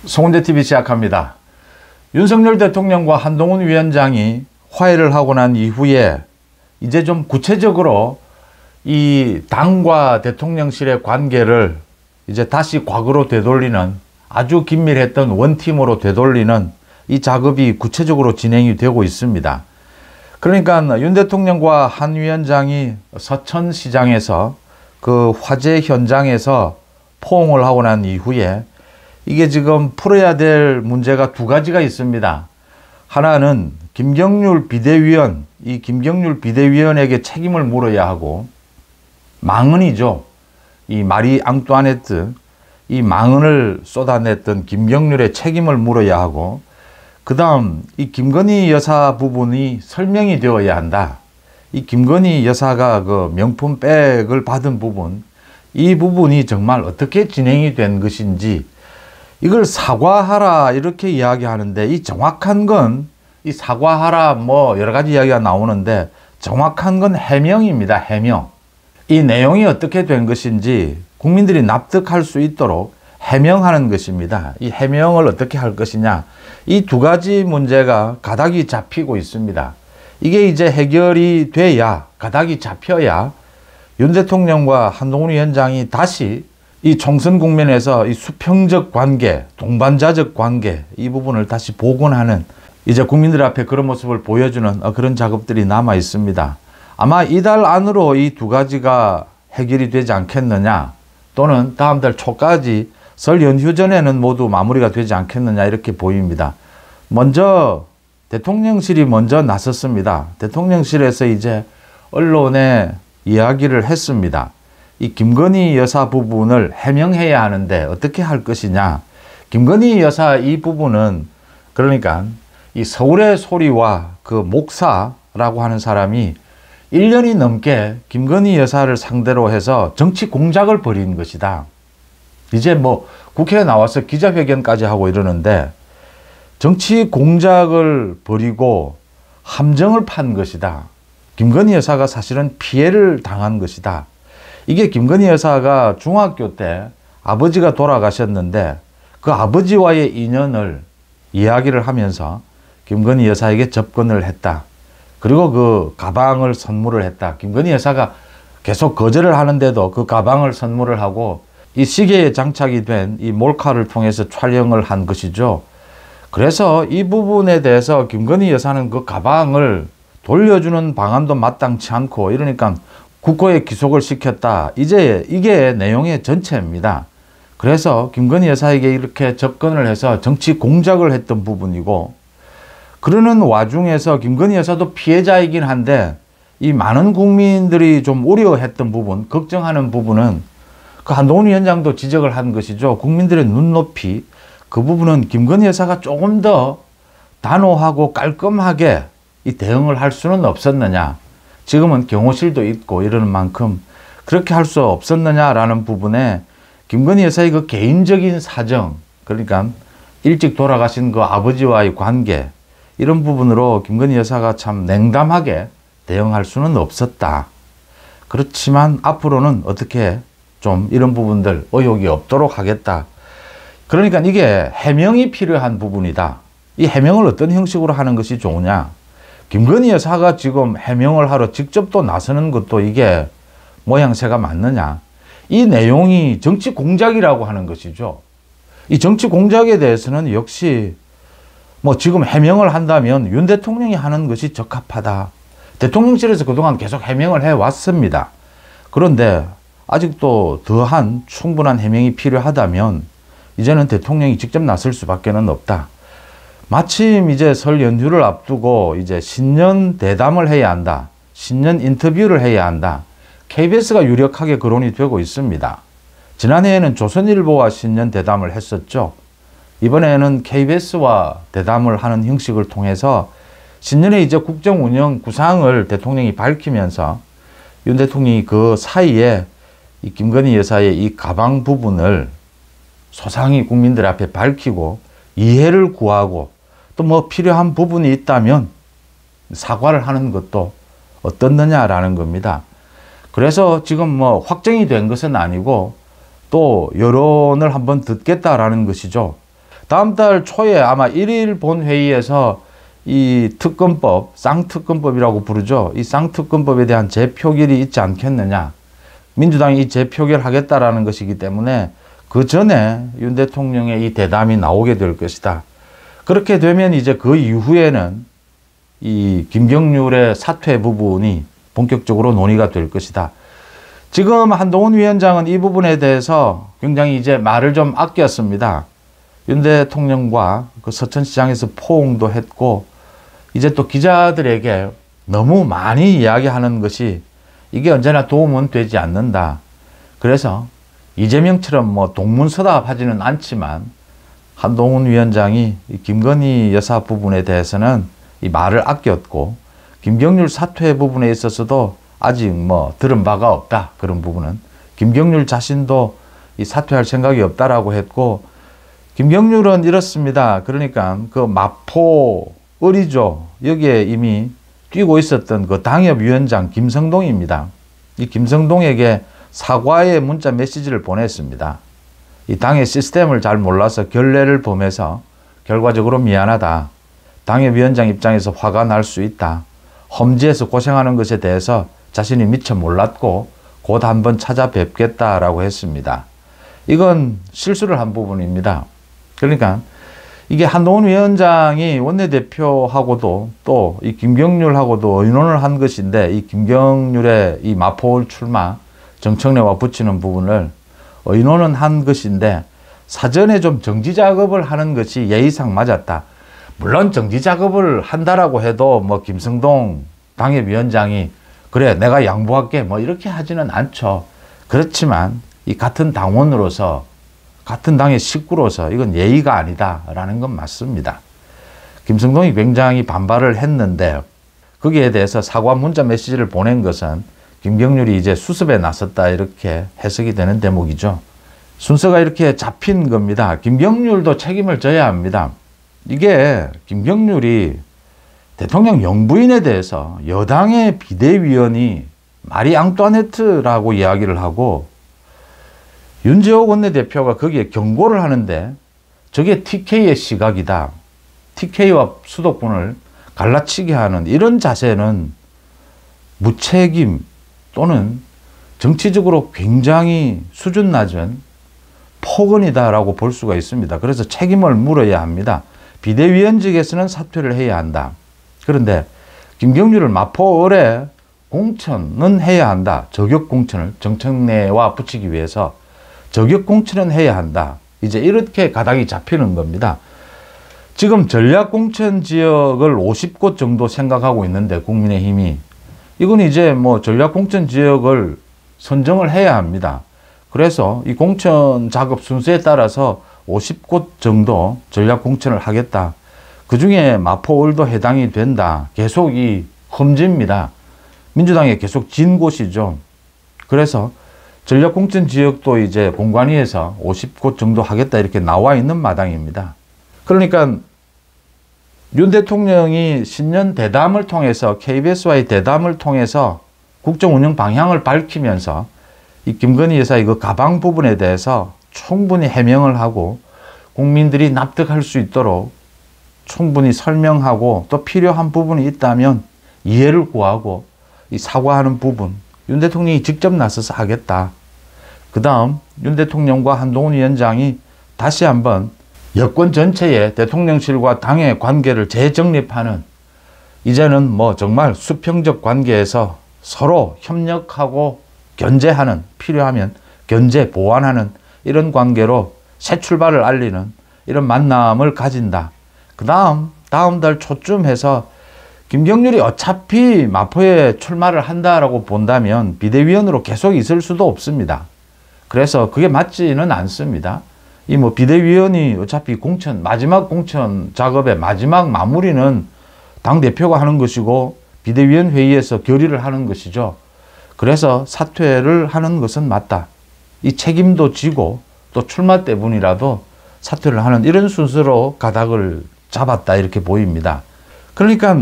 송은재TV 시작합니다. 윤석열 대통령과 한동훈 위원장이 화해를 하고 난 이후에 이제 좀 구체적으로 이 당과 대통령실의 관계를 이제 다시 과거로 되돌리는, 아주 긴밀했던 원팀으로 되돌리는 이 작업이 구체적으로 진행이 되고 있습니다. 그러니까 윤 대통령과 한 위원장이 서천시장에서 그 화재 현장에서 포옹을 하고 난 이후에 이게 지금 풀어야 될 문제가 두 가지가 있습니다. 하나는 김경률 비대위원, 이 김경률 비대위원에게 책임을 물어야 하고, 망언이죠. 이 마리 앙뚜아네트, 이 망언을 쏟아냈던 김경률의 책임을 물어야 하고, 그 다음 이 김건희 여사 부분이 설명이 되어야 한다. 이 김건희 여사가 그 명품 백을 받은 부분, 이 부분이 정말 어떻게 진행이 된 것인지, 이걸 사과하라 이렇게 이야기하는데, 이 정확한 건 이 사과하라 뭐 여러 가지 이야기가 나오는데, 정확한 건 해명입니다. 해명. 이 내용이 어떻게 된 것인지 국민들이 납득할 수 있도록 해명하는 것입니다. 이 해명을 어떻게 할 것이냐, 이 두 가지 문제가 가닥이 잡히고 있습니다. 이게 이제 해결이 돼야, 가닥이 잡혀야 윤 대통령과 한동훈 위원장이 다시 이 총선 국면에서 이 수평적 관계, 동반자적 관계, 이 부분을 다시 복원하는, 이제 국민들 앞에 그런 모습을 보여주는 그런 작업들이 남아 있습니다. 아마 이달 안으로 이 두 가지가 해결이 되지 않겠느냐, 또는 다음 달 초까지 설 연휴 전에는 모두 마무리가 되지 않겠느냐 이렇게 보입니다. 먼저 대통령실이 먼저 나섰습니다. 대통령실에서 이제 언론에 이야기를 했습니다. 이 김건희 여사 부분을 해명해야 하는데 어떻게 할 것이냐. 김건희 여사 이 부분은, 그러니까 이 서울의 소리와 그 목사라고 하는 사람이 1년이 넘게 김건희 여사를 상대로 해서 정치 공작을 벌인 것이다. 이제 뭐 국회에 나와서 기자회견까지 하고 이러는데, 정치 공작을 벌이고 함정을 판 것이다. 김건희 여사가 사실은 피해를 당한 것이다. 이게 김건희 여사가 중학교 때 아버지가 돌아가셨는데, 그 아버지와의 인연을 이야기를 하면서 김건희 여사에게 접근을 했다. 그리고 그 가방을 선물을 했다. 김건희 여사가 계속 거절을 하는데도 그 가방을 선물을 하고, 이 시계에 장착이 된 이 몰카를 통해서 촬영을 한 것이죠. 그래서 이 부분에 대해서 김건희 여사는 그 가방을 돌려주는 방안도 마땅치 않고, 이러니까 국고에 기속을 시켰다. 이제 이게 내용의 전체입니다. 그래서 김건희 여사에게 이렇게 접근을 해서 정치 공작을 했던 부분이고, 그러는 와중에서 김건희 여사도 피해자이긴 한데, 이 많은 국민들이 좀 우려했던 부분, 걱정하는 부분은 그 한동훈 위원장도 지적을 한 것이죠. 국민들의 눈높이, 그 부분은 김건희 여사가 조금 더 단호하고 깔끔하게 이 대응을 할 수는 없었느냐. 지금은 경호실도 있고 이러는 만큼 그렇게 할 수 없었느냐라는 부분에 김건희 여사의 그 개인적인 사정, 그러니까 일찍 돌아가신 그 아버지와의 관계, 이런 부분으로 김건희 여사가 참 냉담하게 대응할 수는 없었다. 그렇지만 앞으로는 어떻게 좀 이런 부분들 의혹이 없도록 하겠다. 그러니까 이게 해명이 필요한 부분이다. 이 해명을 어떤 형식으로 하는 것이 좋으냐. 김건희 여사가 지금 해명을 하러 직접 또 나서는 것도 이게 모양새가 맞느냐. 이 내용이 정치 공작이라고 하는 것이죠. 이 정치 공작에 대해서는 역시 뭐 지금 해명을 한다면 윤 대통령이 하는 것이 적합하다. 대통령실에서 그동안 계속 해명을 해왔습니다. 그런데 아직도 더한 충분한 해명이 필요하다면 이제는 대통령이 직접 나설 수밖에 없다. 마침 이제 설 연휴를 앞두고 이제 신년 대담을 해야 한다. 신년 인터뷰를 해야 한다. KBS가 유력하게 거론이 되고 있습니다. 지난해에는 조선일보와 신년 대담을 했었죠. 이번에는 KBS와 대담을 하는 형식을 통해서 신년에 이제 국정 운영 구상을 대통령이 밝히면서 윤 대통령이 그 사이에 이 김건희 여사의 이 가방 부분을 소상히 국민들 앞에 밝히고 이해를 구하고, 또 뭐 필요한 부분이 있다면 사과를 하는 것도 어떻느냐라는 겁니다. 그래서 지금 뭐 확정이 된 것은 아니고 또 여론을 한번 듣겠다라는 것이죠. 다음 달 초에 아마 1일 본회의에서 이 특검법, 쌍특검법이라고 부르죠. 이 쌍특검법에 대한 재표결이 있지 않겠느냐. 민주당이 이 재표결하겠다라는 것이기 때문에 그 전에 윤 대통령의 이 대담이 나오게 될 것이다. 그렇게 되면 이제 그 이후에는 이 김경률의 사퇴 부분이 본격적으로 논의가 될 것이다. 지금 한동훈 위원장은 이 부분에 대해서 굉장히 이제 말을 좀 아꼈습니다. 윤 대통령과 그 서천시장에서 포옹도 했고, 이제 또 기자들에게 너무 많이 이야기하는 것이 이게 언제나 도움은 되지 않는다. 그래서 이재명처럼 뭐 동문서답하지는 않지만 한동훈 위원장이 김건희 여사 부분에 대해서는 이 말을 아꼈고, 김경률 사퇴 부분에 있어서도 아직 뭐 들은 바가 없다. 그런 부분은 김경률 자신도 이 사퇴할 생각이 없다라고 했고, 김경률은 이렇습니다. 그러니까 그 마포 어리죠. 여기에 이미 뛰고 있었던 그 당협위원장 김성동입니다. 이 김성동에게 사과의 문자 메시지를 보냈습니다. 이 당의 시스템을 잘 몰라서 결례를 범해서 결과적으로 미안하다. 당협위원장 입장에서 화가 날 수 있다. 험지에서 고생하는 것에 대해서 자신이 미처 몰랐고 곧 한번 찾아뵙겠다라고 했습니다. 이건 실수를 한 부분입니다. 그러니까 이게 한동훈 위원장이 원내대표하고도 또 이 김경률하고도 의논을 한 것인데, 이 김경률의 이 마포 출마 정청래와 붙이는 부분을 의논은 한 것인데 사전에 좀 정지 작업을 하는 것이 예의상 맞았다. 물론 정지 작업을 한다라고 해도 뭐 김성동 당협위원장이 그래 내가 양보할게 뭐 이렇게 하지는 않죠. 그렇지만 이 같은 당원으로서 같은 당의 식구로서 이건 예의가 아니다라는 건 맞습니다. 김성동이 굉장히 반발을 했는데 거기에 대해서 사과 문자 메시지를 보낸 것은 김경률이 이제 수습에 나섰다 이렇게 해석이 되는 대목이죠. 순서가 이렇게 잡힌 겁니다. 김경률도 책임을 져야 합니다. 이게 김경률이 대통령 영부인에 대해서 여당의 비대위원이 마리 앙뚜아네트라고 이야기를 하고 윤재옥 원내대표가 거기에 경고를 하는데 저게 TK의 시각이다. TK와 수도권을 갈라치게 하는 이런 자세는 무책임 또는 정치적으로 굉장히 수준 낮은 폭언이다라고 볼 수가 있습니다. 그래서 책임을 물어야 합니다. 비대위원직에서는 사퇴를 해야 한다. 그런데 김경률을 마포을에 공천은 해야 한다. 저격 공천을 정청래와 붙이기 위해서 저격 공천은 해야 한다. 이제 이렇게 가닥이 잡히는 겁니다. 지금 전략공천 지역을 50곳 정도 생각하고 있는데 국민의힘이 이건 이제 뭐 전략공천 지역을 선정을 해야 합니다. 그래서 이 공천 작업 순서에 따라서 50곳 정도 전략공천을 하겠다. 그 중에 마포을도 해당이 된다. 계속 이 험지입니다. 민주당에 계속 진 곳이죠. 그래서 전략공천 지역도 이제 공관위에서 50곳 정도 하겠다 이렇게 나와 있는 마당입니다. 그러니까 윤 대통령이 신년 대담을 통해서 KBS와의 대담을 통해서 국정 운영 방향을 밝히면서 이 김건희 여사의 그 가방 부분에 대해서 충분히 해명을 하고 국민들이 납득할 수 있도록 충분히 설명하고 또 필요한 부분이 있다면 이해를 구하고 이 사과하는 부분 윤 대통령이 직접 나서서 하겠다. 그 다음 윤 대통령과 한동훈 위원장이 다시 한번 여권 전체의 대통령실과 당의 관계를 재정립하는, 이제는 뭐 정말 수평적 관계에서 서로 협력하고 견제하는, 필요하면 견제 보완하는 이런 관계로 새 출발을 알리는 이런 만남을 가진다. 그 다음 달 초쯤 해서 김경률이 어차피 마포에 출마를 한다라고 본다면 비대위원으로 계속 있을 수도 없습니다. 그래서 그게 맞지는 않습니다. 이 뭐 비대위원이 어차피 공천, 마지막 공천 작업의 마지막 마무리는 당대표가 하는 것이고 비대위원 회의에서 결의를 하는 것이죠. 그래서 사퇴를 하는 것은 맞다. 이 책임도 지고 또 출마 때문이라도 사퇴를 하는 이런 순서로 가닥을 잡았다 이렇게 보입니다. 그러니까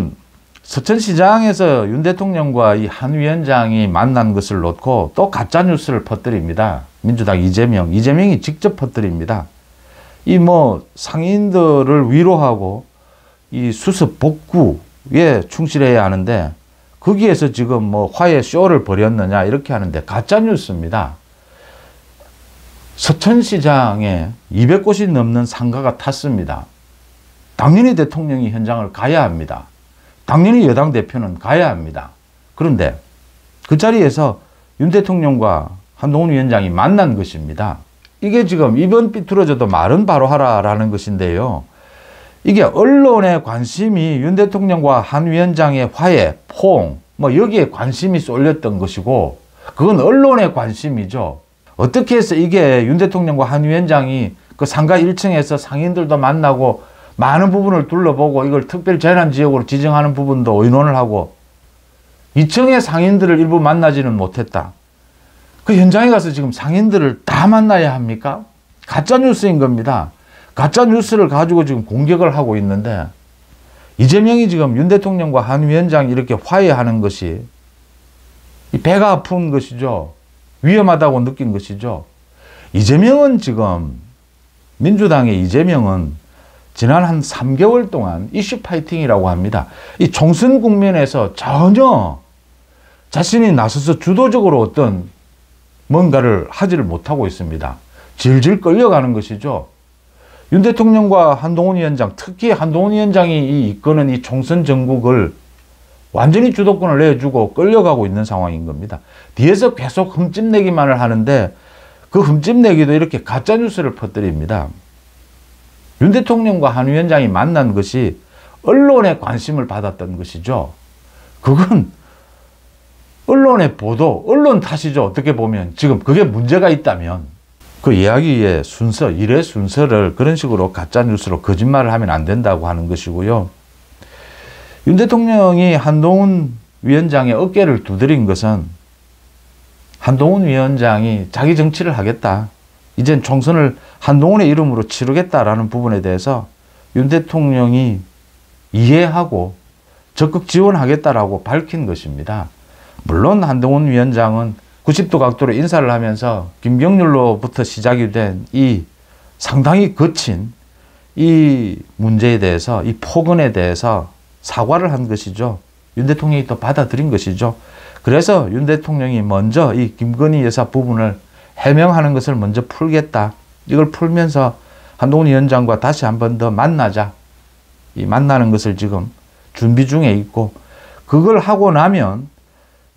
서천시장에서 윤 대통령과 이 한 위원장이 만난 것을 놓고 또 가짜뉴스를 퍼뜨립니다. 민주당 이재명이 직접 퍼뜨립니다. 이 뭐 상인들을 위로하고 이 수습 복구에 충실해야 하는데 거기에서 지금 뭐 화해 쇼를 벌였느냐 이렇게 하는데 가짜 뉴스입니다. 서천시장에 200곳이 넘는 상가가 탔습니다. 당연히 대통령이 현장을 가야 합니다. 당연히 여당 대표는 가야 합니다. 그런데 그 자리에서 윤 대통령과 한동훈 위원장이 만난 것입니다. 이게 지금 입은 삐뚤어져도 말은 바로 하라라는 것인데요. 이게 언론의 관심이 윤 대통령과 한 위원장의 화해, 포옹, 뭐 여기에 관심이 쏠렸던 것이고 그건 언론의 관심이죠. 어떻게 해서 이게 윤 대통령과 한 위원장이 그 상가 1층에서 상인들도 만나고 많은 부분을 둘러보고 이걸 특별 재난지역으로 지정하는 부분도 의논을 하고 2층의 상인들을 일부 만나지는 못했다. 그 현장에 가서 지금 상인들을 다 만나야 합니까? 가짜 뉴스인 겁니다. 가짜 뉴스를 가지고 지금 공격을 하고 있는데 이재명이 지금 윤 대통령과 한 위원장이 이렇게 화해하는 것이 배가 아픈 것이죠. 위험하다고 느낀 것이죠. 이재명은 지금 민주당의 이재명은 지난 한 3개월 동안 이슈 파이팅이라고 합니다. 이 총선 국면에서 전혀 자신이 나서서 주도적으로 어떤 뭔가를 하지를 못하고 있습니다. 질질 끌려가는 것이죠. 윤 대통령과 한동훈 위원장, 특히 한동훈 위원장이 이끄는 이 총선 전국을 완전히 주도권을 내주고 끌려가고 있는 상황인 겁니다. 뒤에서 계속 흠집내기만을 하는데 그 흠집내기도 이렇게 가짜뉴스를 퍼뜨립니다. 윤 대통령과 한 위원장이 만난 것이 언론의 관심을 받았던 것이죠. 그건 언론의 보도, 언론 탓이죠. 어떻게 보면 지금 그게 문제가 있다면 그 이야기의 순서, 일의 순서를 그런 식으로 가짜뉴스로 거짓말을 하면 안 된다고 하는 것이고요. 윤 대통령이 한동훈 위원장의 어깨를 두드린 것은 한동훈 위원장이 자기 정치를 하겠다. 이젠 총선을 한동훈의 이름으로 치르겠다라는 부분에 대해서 윤 대통령이 이해하고 적극 지원하겠다라고 밝힌 것입니다. 물론 한동훈 위원장은 90도 각도로 인사를 하면서 김경률로부터 시작이 된 이 상당히 거친 이 문제에 대해서, 이 폭언에 대해서 사과를 한 것이죠. 윤 대통령이 또 받아들인 것이죠. 그래서 윤 대통령이 먼저 이 김건희 여사 부분을 해명하는 것을 먼저 풀겠다. 이걸 풀면서 한동훈 위원장과 다시 한 번 더 만나자. 이 만나는 것을 지금 준비 중에 있고 그걸 하고 나면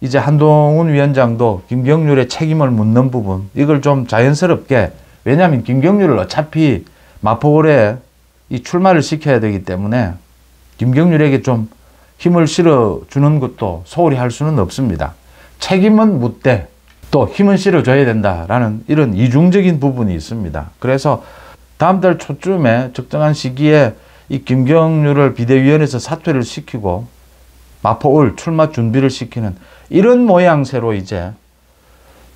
이제 한동훈 위원장도 김경률의 책임을 묻는 부분 이걸 좀 자연스럽게 왜냐하면 김경률을 어차피 마포구에 이 출마를 시켜야 되기 때문에 김경률에게 좀 힘을 실어주는 것도 소홀히 할 수는 없습니다. 책임은 묻되 또 힘은 실어줘야 된다라는 이런 이중적인 부분이 있습니다. 그래서 다음 달 초쯤에 적정한 시기에 이 김경률을 비대위원회에서 사퇴를 시키고 마포을 출마 준비를 시키는 이런 모양새로 이제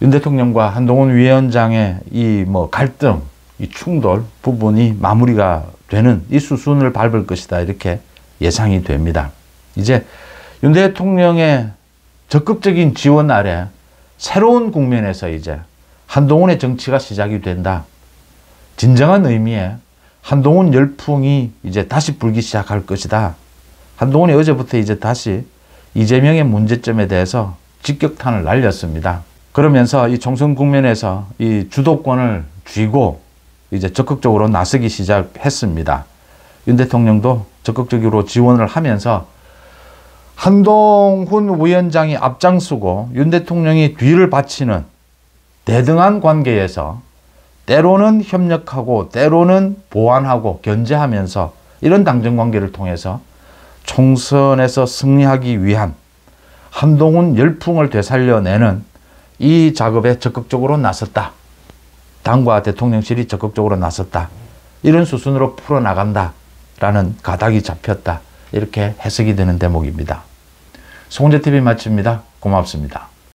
윤 대통령과 한동훈 위원장의 이 뭐 갈등, 이 충돌 부분이 마무리가 되는 이 수순을 밟을 것이다. 이렇게 예상이 됩니다. 이제 윤 대통령의 적극적인 지원 아래 새로운 국면에서 이제 한동훈의 정치가 시작이 된다. 진정한 의미의 한동훈 열풍이 이제 다시 불기 시작할 것이다. 한동훈이 어제부터 이제 다시 이재명의 문제점에 대해서 직격탄을 날렸습니다. 그러면서 이 총선 국면에서 이 주도권을 쥐고 이제 적극적으로 나서기 시작했습니다. 윤 대통령도 적극적으로 지원을 하면서 한동훈 위원장이 앞장서고 윤 대통령이 뒤를 바치는 대등한 관계에서 때로는 협력하고 때로는 보완하고 견제하면서 이런 당정관계를 통해서 총선에서 승리하기 위한 한동훈 열풍을 되살려내는 이 작업에 적극적으로 나섰다. 당과 대통령실이 적극적으로 나섰다. 이런 수순으로 풀어나간다라는 가닥이 잡혔다. 이렇게 해석이 되는 대목입니다. 송재TV 마칩니다. 고맙습니다.